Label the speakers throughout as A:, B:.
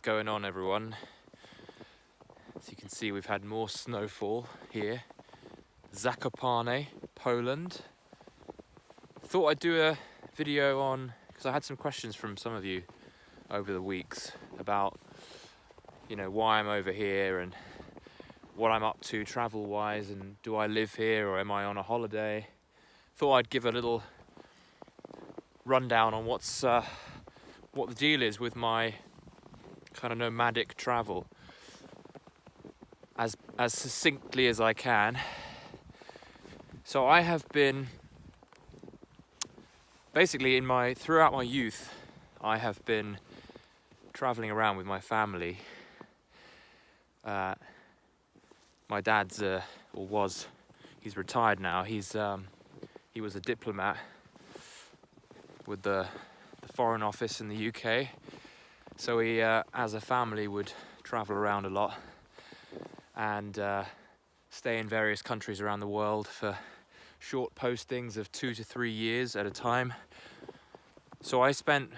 A: What's going on, everyone? As you can see, we've had more snowfall here. Zakopane, Poland. Thought I'd do a video on, because I had some questions from some of you over the weeks about, why I'm over here and what I'm up to travel-wise, and do I live here or am I on a holiday? Thought I'd give a little rundown on what the deal is with my kind of nomadic travel as succinctly as I can. So I have been basically throughout my youth, I have been traveling around with my family. My dad's he's retired now. He was a diplomat with the Foreign Office in the UK. So we, as a family, would travel around a lot and stay in various countries around the world for short postings of 2 to 3 years at a time. So I spent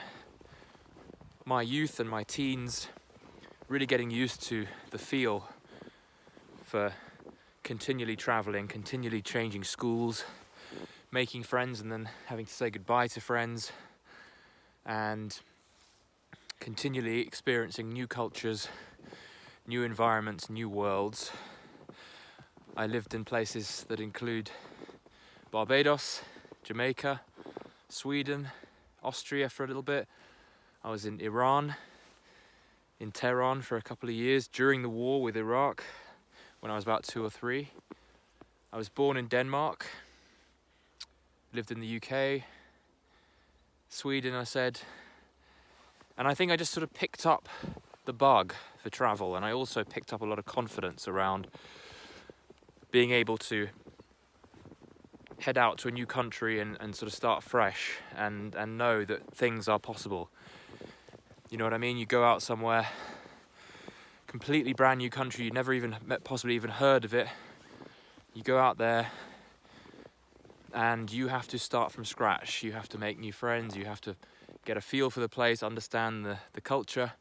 A: my youth and my teens really getting used to the feel for continually traveling, continually changing schools, making friends and then having to say goodbye to friends, and continually experiencing new cultures, new environments, new worlds. I lived in places that include Barbados, Jamaica, Sweden, Austria for a little bit. I was in Iran, in Tehran for a couple of years during the war with Iraq when I was about 2 or 3. I was born in Denmark, lived in the UK, Sweden, I said. And I think I just sort of picked up the bug for travel, and I also picked up a lot of confidence around being able to head out to a new country and sort of start fresh and know that things are possible. You know what I mean? You go out somewhere, completely brand new country, you've never even possibly even heard of it. You go out there and you have to start from scratch. You have to make new friends, you have to get a feel for the place, understand the culture.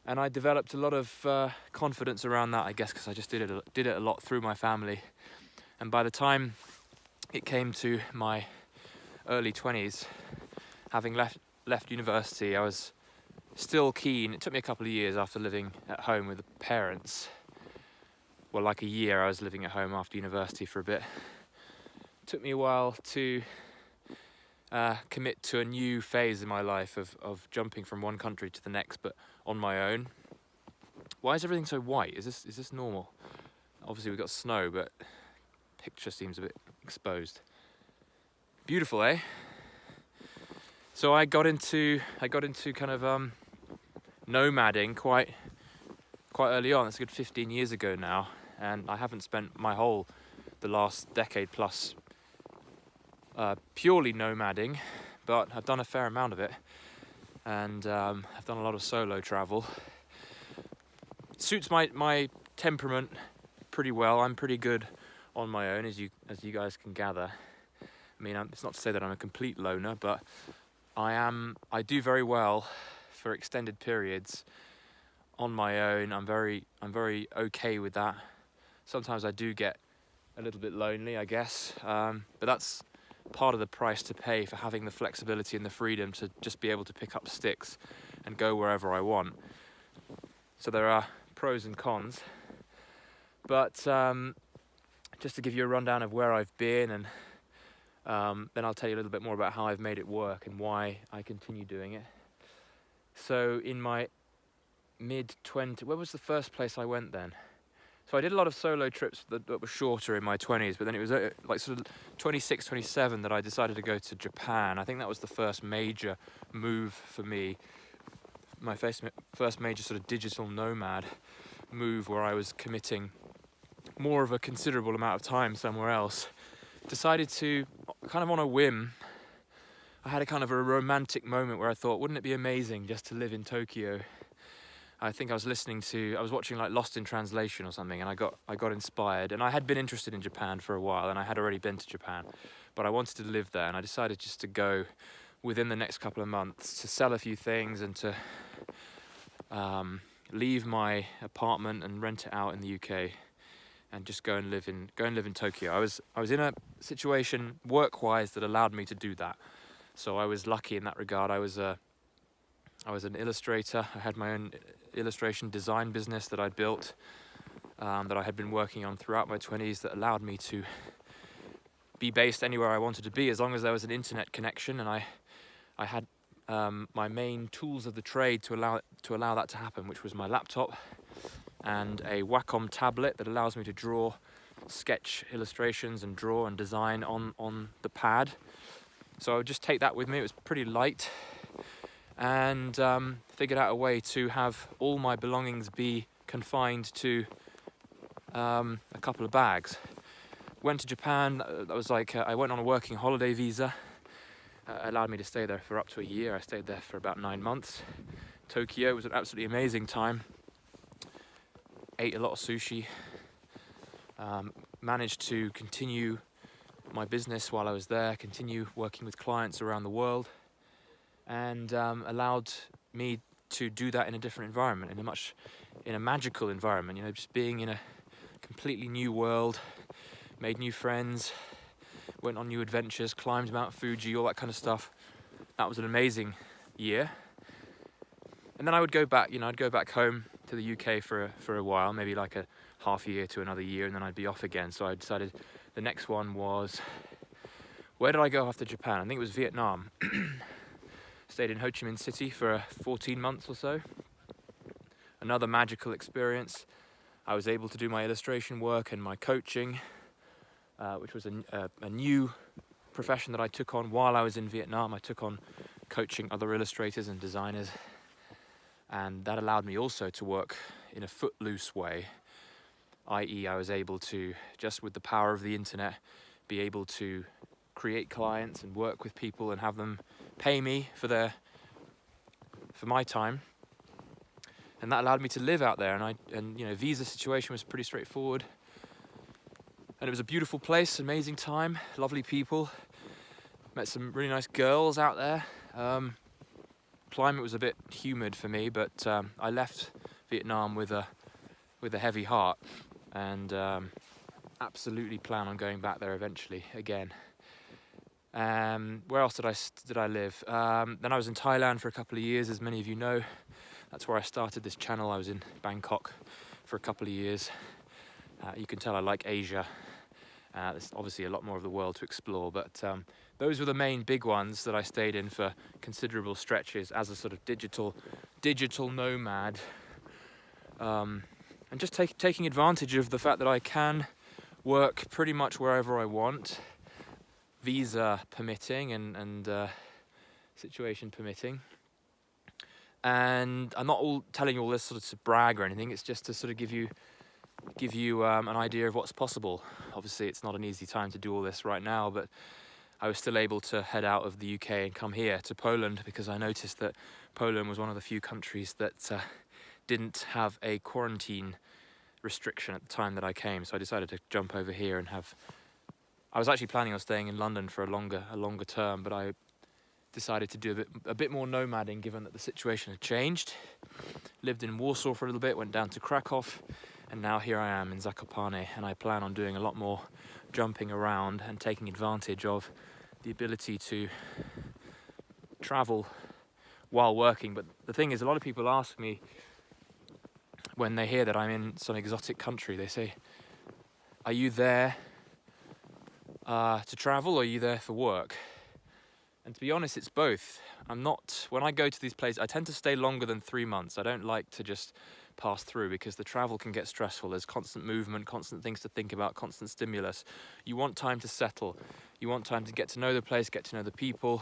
A: And I developed a lot of confidence around that, I guess, because I just did it a lot through my family. And by the time it came to my early 20s, having left university, I was still keen. It took me a couple of years after living at home with the parents. Well, like a year I was living at home after university for a bit. It took me a while to commit to a new phase in my life of jumping from one country to the next, but on my own. Why is everything so white? Is this normal? Obviously we've got snow, but picture seems a bit exposed. Beautiful, eh? So I got into kind of nomading quite early on. It's a good 15 years ago now, and I haven't spent the last decade plus purely nomading, but I've done a fair amount of it, and I've done a lot of solo travel. It suits my temperament pretty well. I'm pretty good on my own, as you guys can gather. I mean, it's not to say that I'm a complete loner, but I do very well for extended periods on my own. I'm very okay with that. Sometimes I do get a little bit lonely, I guess, but that's part of the price to pay for having the flexibility and the freedom to just be able to pick up sticks and go wherever I want. So there are pros and cons, but just to give you a rundown of where I've been, and then I'll tell you a little bit more about how I've made it work and why I continue doing it. So in my mid-20s, where was the first place I went then? So I did a lot of solo trips that were shorter in my 20s, but then it was like sort of 26, 27 that I decided to go to Japan. I think that was the first major move for me, my first major sort of digital nomad move, where I was committing more of a considerable amount of time somewhere else. Decided to, kind of on a whim, I had a kind of a romantic moment where I thought, wouldn't it be amazing just to live in Tokyo? I think I was watching like Lost in Translation or something, and I got inspired. And I had been interested in Japan for a while, and I had already been to Japan, but I wanted to live there, and I decided just to go within the next couple of months to sell a few things and to leave my apartment and rent it out in the UK and just go and live in Tokyo. I was in a situation work-wise that allowed me to do that. So I was lucky in that regard. I was an illustrator. I had my own illustration design business that I'd built, that I had been working on throughout my 20s, that allowed me to be based anywhere I wanted to be as long as there was an internet connection, and I had my main tools of the trade to allow that to happen, which was my laptop and a Wacom tablet that allows me to draw, sketch illustrations and draw and design on the pad. So I would just take that with me. It was pretty light, and figured out a way to have all my belongings be confined to a couple of bags. Went to Japan. That was like I went on a working holiday visa. Allowed me to stay there for up to a year. I stayed there for about 9 months. Tokyo was an absolutely amazing time. Ate a lot of sushi. Managed to continue my business while I was there, continue working with clients around the world, and allowed me to do that in a different environment, in a magical environment, just being in a completely new world, made new friends, went on new adventures, climbed Mount Fuji, all that kind of stuff. That was an amazing year. And then I would go back, I'd go back home to the UK for a while, maybe like a half year to another year, and then I'd be off again. So I decided the next one was, where did I go after Japan? I think it was Vietnam. Stayed in Ho Chi Minh City for 14 months or so. Another magical experience. I was able to do my illustration work and my coaching, which was a new profession that I took on while I was in Vietnam. I took on coaching other illustrators and designers, and that allowed me also to work in a footloose way, i.e. I was able to, just with the power of the internet, be able to create clients and work with people and have them pay me for my time. And that allowed me to live out there, and visa situation was pretty straightforward. And it was a beautiful place, amazing time, lovely people. Met some really nice girls out there. Climate was a bit humid for me, but I left Vietnam with a heavy heart, and absolutely plan on going back there eventually again. Where else did I live? Then I was in Thailand for a couple of years, as many of you know. That's where I started this channel. I was in Bangkok for a couple of years. You can tell I like Asia. There's obviously a lot more of the world to explore, but those were the main big ones that I stayed in for considerable stretches as a sort of digital nomad, and just taking advantage of the fact that I can work pretty much wherever I want, visa permitting and situation permitting. And I'm not telling you all this sort of to brag or anything. It's just to sort of give you an idea of what's possible. Obviously, it's not an easy time to do all this right now, but I was still able to head out of the UK and come here to Poland, because I noticed that Poland was one of the few countries that didn't have a quarantine restriction at the time that I came. So I decided to jump over here and I was actually planning on staying in London for a longer term, but I decided to do a bit more nomading, given that the situation had changed. Lived in Warsaw for a little bit, went down to Krakow, and now here I am in Zakopane, and I plan on doing a lot more jumping around and taking advantage of the ability to travel while working. But the thing is, a lot of people ask me when they hear that I'm in some exotic country, they say, are you there to travel, or are you there for work? And to be honest, it's both. When I go to these places, I tend to stay longer than 3 months. I don't like to just pass through, because the travel can get stressful. There's constant movement, constant things to think about, constant stimulus. You want time to settle. You want time to get to know the place, get to know the people,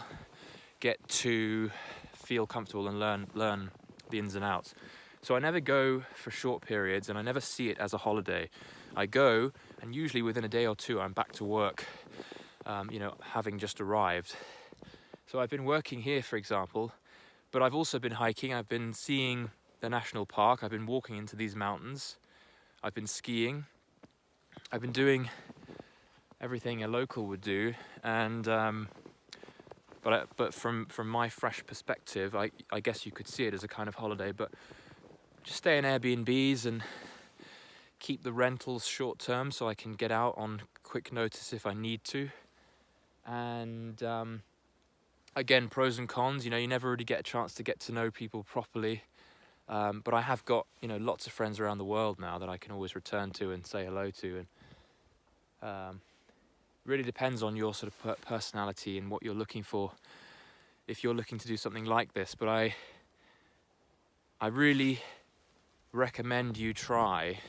A: get to feel comfortable and learn the ins and outs. So I never go for short periods, and I never see it as a holiday. I go, and usually within a day or two, I'm back to work, having just arrived. So I've been working here, for example, but I've also been hiking. I've been seeing the national park. I've been walking into these mountains. I've been skiing. I've been doing everything a local would do. And but from my fresh perspective, I guess you could see it as a kind of holiday. But just stay in Airbnbs and keep the rentals short term so I can get out on quick notice if I need to. And again, pros and cons, you know, you never really get a chance to get to know people properly. But I have got, you know, lots of friends around the world now that I can always return to and say hello to. And really depends on your sort of personality and what you're looking for if you're looking to do something like this. But I really recommend you try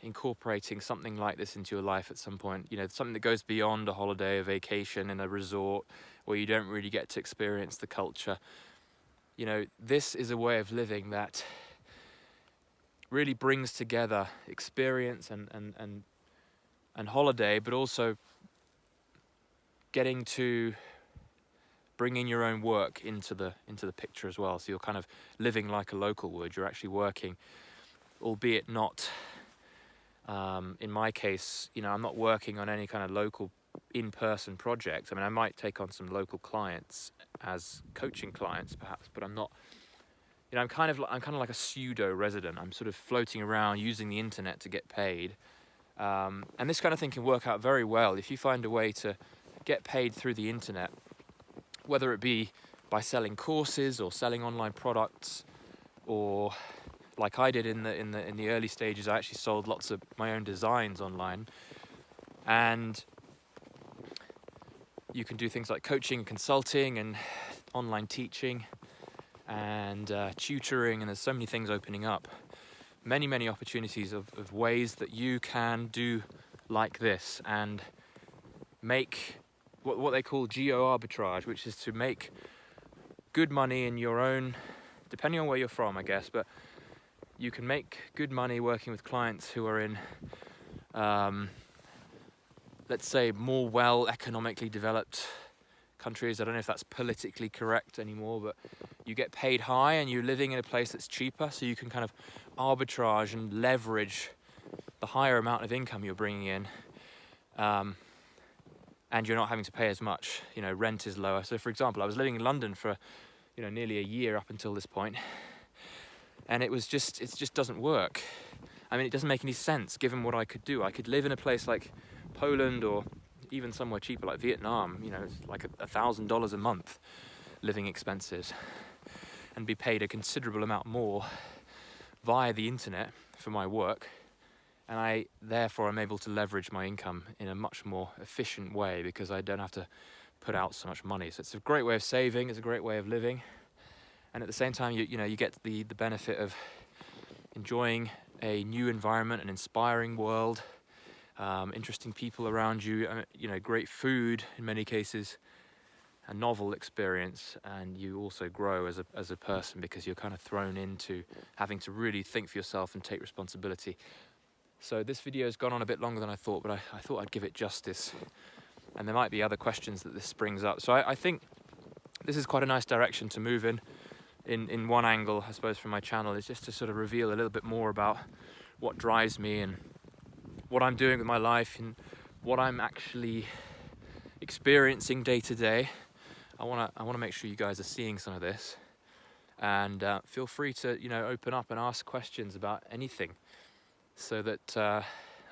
A: incorporating something like this into your life at some point. You know, something that goes beyond a holiday, a vacation in a resort where you don't really get to experience the culture. You know, this is a way of living that really brings together experience and holiday, but also getting to bring in your own work into the picture as well. So you're kind of living like a local would. You're actually working, albeit not, in my case, you know, I'm not working on any kind of local in-person project. I mean, I might take on some local clients as coaching clients perhaps, but I'm not, you know, I'm kind of like a pseudo resident. I'm sort of floating around using the internet to get paid. And this kind of thing can work out very well if you find a way to get paid through the internet, whether it be by selling courses or selling online products, or like I did in the early stages, I actually sold lots of my own designs online. And you can do things like coaching, consulting, and online teaching, and tutoring, and there's so many things opening up. Many opportunities of ways that you can do like this and make what they call geo-arbitrage, which is to make good money in your own, depending on where you're from, I guess, but you can make good money working with clients who are in, let's say, more well economically developed countries. I don't know if that's politically correct anymore, but you get paid high and you're living in a place that's cheaper, so you can kind of arbitrage and leverage the higher amount of income you're bringing in, and you're not having to pay as much. You know, rent is lower. So for example, I was living in London for, you know, nearly a year up until this point, and it just doesn't work. I mean, it doesn't make any sense given what I could do. I could live in a place like Poland, or even somewhere cheaper like Vietnam, you know, it's like $1,000 a month living expenses, and be paid a considerable amount more via the internet for my work. And therefore I'm able to leverage my income in a much more efficient way because I don't have to put out so much money. So it's a great way of saving, it's a great way of living. And at the same time, you know, you get the benefit of enjoying a new environment, an inspiring world, interesting people around you, you know, great food in many cases, a novel experience, and you also grow as a person because you're kind of thrown into having to really think for yourself and take responsibility. So this video has gone on a bit longer than I thought, but I thought I'd give it justice. And there might be other questions that this brings up. So I think this is quite a nice direction to move in one angle, I suppose, from my channel, is just to sort of reveal a little bit more about what drives me and what I'm doing with my life and what I'm actually experiencing day to day. I want to make sure you guys are seeing some of this, and feel free to, you know, open up and ask questions about anything, so that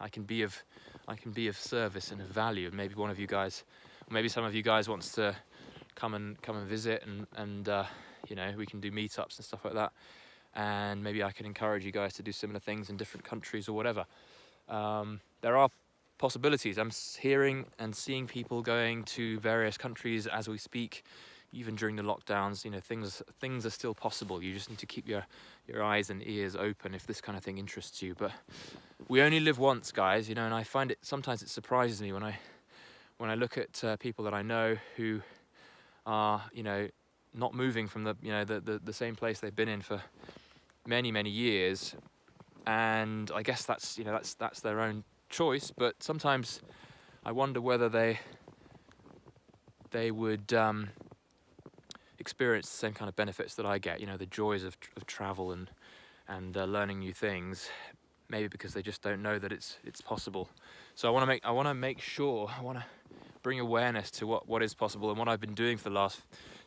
A: I can be of service and of value. Maybe one of you guys, or maybe some of you guys, wants to come and visit, and you know, we can do meetups and stuff like that, and maybe I can encourage you guys to do similar things in different countries or whatever. There are possibilities. I'm hearing and seeing people going to various countries as we speak, even during the lockdowns. You know, things are still possible. You just need to keep your eyes and ears open if this kind of thing interests you. But we only live once, guys, you know, and I find it sometimes it surprises me when I look at people that I know who are, you know, not moving from the same place they've been in for many years. And I guess that's, you know, that's their own choice, but sometimes I wonder whether they would experience the same kind of benefits that I get, you know, the joys of travel and learning new things, maybe because they just don't know that it's possible. So I want to make sure, I want to bring awareness to what is possible, and what I've been doing for the last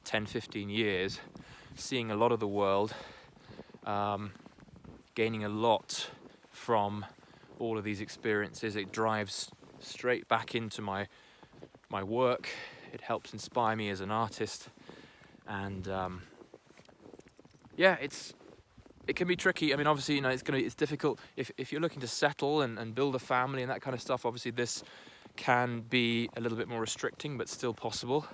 A: 10-15 years, seeing a lot of the world, gaining a lot from all of these experiences. It drives straight back into my work. It helps inspire me as an artist, and yeah, it can be tricky. I mean, obviously, you know, it's difficult if you're looking to settle and build a family and that kind of stuff. Obviously, this can be a little bit more restricting, but still possible.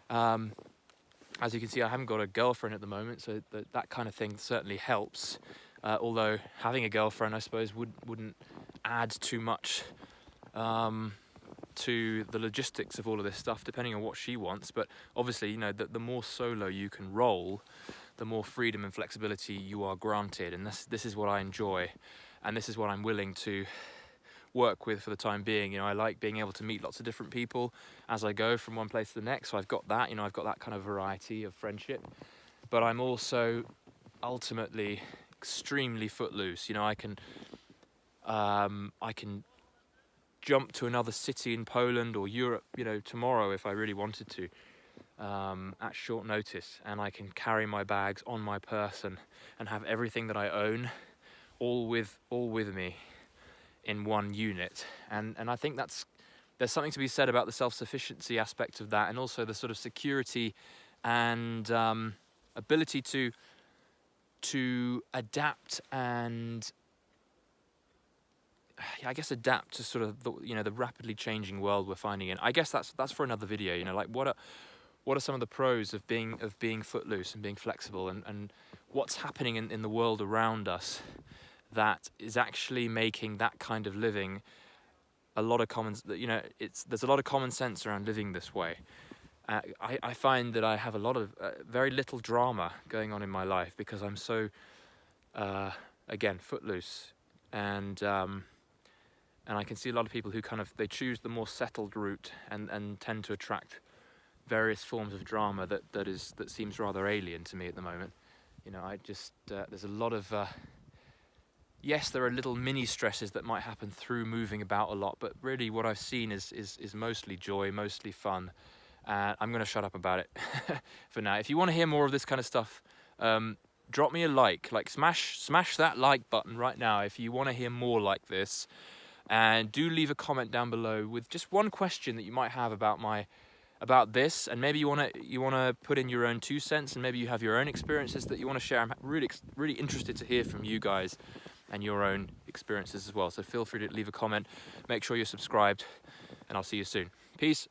A: As you can see, I haven't got a girlfriend at the moment, so that kind of thing certainly helps. Although having a girlfriend, I suppose, wouldn't add too much to the logistics of all of this stuff, depending on what she wants. But obviously, you know, the more solo you can roll, the more freedom and flexibility you are granted. And this is what I enjoy, and this is what I'm willing to work with for the time being. You know, I like being able to meet lots of different people as I go from one place to the next. So I've got that, you know, I've got that kind of variety of friendship. But I'm also ultimately extremely footloose. You know, I can jump to another city in Poland or Europe, you know, tomorrow if I really wanted to, at short notice, and I can carry my bags on my person and have everything that I own all with me in one unit. And I think there's something to be said about the self-sufficiency aspect of that, and also the sort of security and ability to adapt and, I guess, adapt to sort of the rapidly changing world we're finding in. I guess that's for another video. You know, like what are some of the pros of being footloose and being flexible, and what's happening in the world around us that is actually making that kind of living a lot of there's a lot of common sense around living this way. I find that I have a lot of very little drama going on in my life because I'm so again footloose, and I can see a lot of people who they choose the more settled route and tend to attract various forms of drama that seems rather alien to me at the moment. You know, I just there's a lot of yes, there are little mini stresses that might happen through moving about a lot, but really what I've seen is mostly joy, mostly fun. I'm going to shut up about it for now. If you want to hear more of this kind of stuff, drop me a like smash that like button right now if you want to hear more like this, and do leave a comment down below with just one question that you might have about this, and maybe you want to put in your own 2 cents, and maybe you have your own experiences that you want to share. I'm really interested to hear from you guys and your own experiences as well. So feel free to leave a comment, make sure you're subscribed, and I'll see you soon. Peace.